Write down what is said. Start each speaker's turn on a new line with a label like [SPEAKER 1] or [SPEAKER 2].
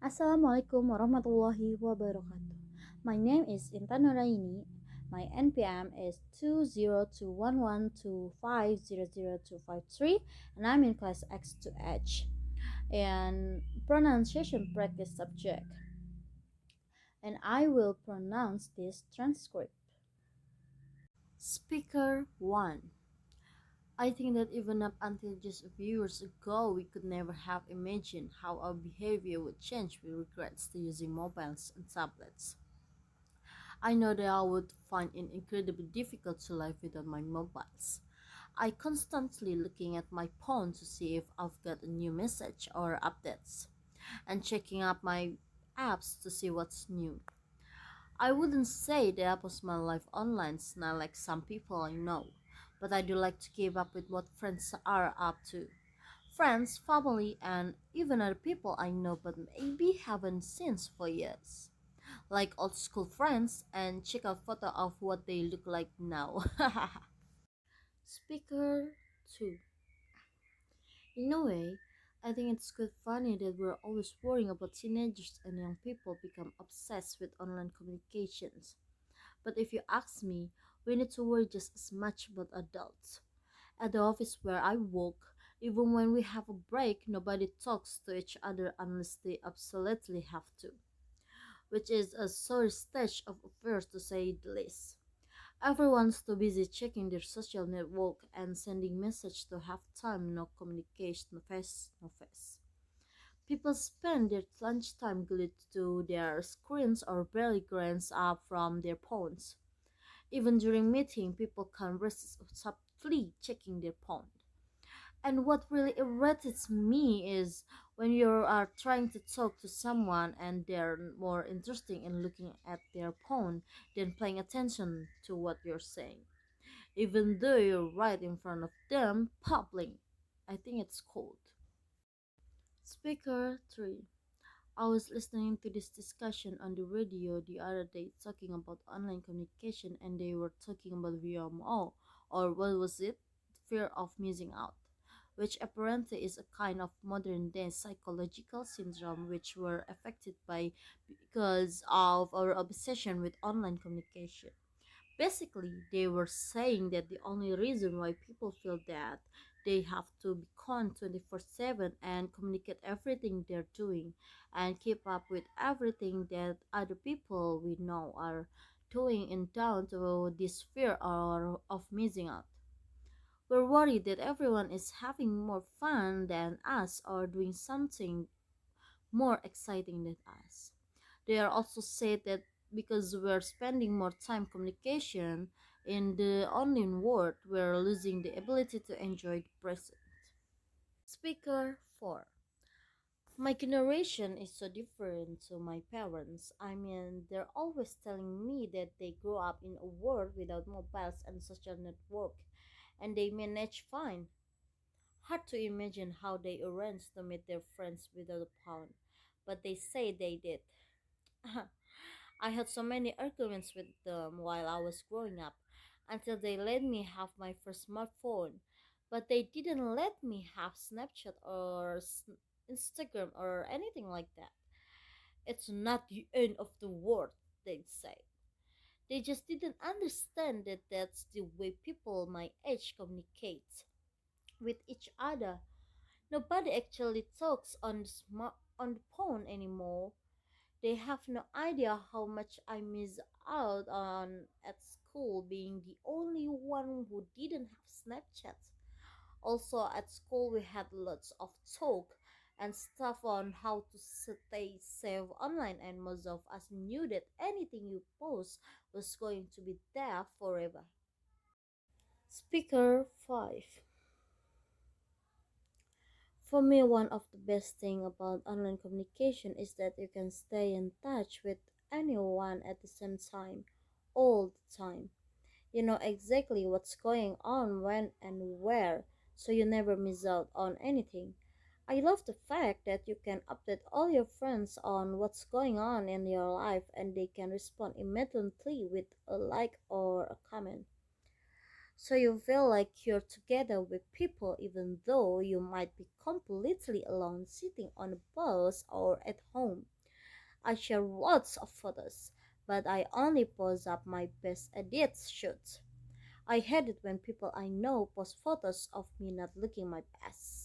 [SPEAKER 1] Assalamualaikum warahmatullahi wabarakatuh. My name is Intan Nuraini. My NPM is 2021125000253 and I'm in class X2H and pronunciation practice subject. And I will pronounce this transcript. Speaker 1. I think that even up until just a few years ago, we could never have imagined how our behavior would change with regards to using mobiles and tablets. I know that I would find it incredibly difficult to live without my mobiles. I constantly looking at my phone to see if I've got a new message or updates, and checking up my apps to see what's new. I wouldn't say that I post my life online, not like some people I know, but I do like to keep up with what friends are up to. Friends, family, and even other people I know but maybe haven't seen for years. Like old school friends and check out photo of what they look like now. Speaker 2. In a way, I think it's quite funny that we're always worrying about teenagers and young people become obsessed with online communications. But if you ask me, we need to worry just as much about adults. At the office where I work, even when we have a break, nobody talks to each other unless they absolutely have to, which is a sorry stage of affairs to say the least. Everyone's too busy checking their social network and sending messages to have time, no communication, no face, no face. People spend their lunchtime glued to their screens or barely glance up from their phones. Even during meeting, people can resist subtly checking their phone. And what really irritates me is when you are trying to talk to someone and they're more interested in looking at their phone than paying attention to what you're saying. Even though you're right in front of them, public. I think it's cold. Speaker 3. I was listening to this discussion on the radio the other day talking about online communication and they were talking about VMO or what was it? Fear of missing out, which apparently is a kind of modern day psychological syndrome which we're affected by because of our obsession with online communication. Basically, they were saying that the only reason why people feel that they have to be on 24/7 and communicate everything they're doing and keep up with everything that other people we know are doing in down to this fear or of missing out. We're worried that everyone is having more fun than us or doing something more exciting than us. They are also said that because we're spending more time communication in the online world, we're losing the ability to enjoy the present. Speaker 4. My generation is so different to my parents. I mean, they're always telling me that they grew up in a world without mobiles and social network, and they manage fine. Hard to imagine how they arranged to meet their friends without a phone, but they say they did. I had so many arguments with them while I was growing up until they let me have my first smartphone. But they didn't let me have Snapchat or Instagram or anything like that. It's not the end of the world, they'd say. They just didn't understand that that's the way people my age communicate with each other. Nobody actually talks on on the phone anymore. They have no idea how much I miss out on at school being the only one who didn't have Snapchat. Also, at school, we had lots of talk and stuff on how to stay safe online, and most of us knew that anything you post was going to be there forever. Speaker 5. For me, one of the best things about online communication is that you can stay in touch with anyone at the same time, all the time. You know exactly what's going on when and where, so you never miss out on anything. I love the fact that you can update all your friends on what's going on in your life and they can respond immediately with a like or a comment. So you feel like you're together with people even though you might be completely alone sitting on a bus or at home. I share lots of photos, but I only post up my best edit shoots. I hate it when people I know post photos of me not looking my best.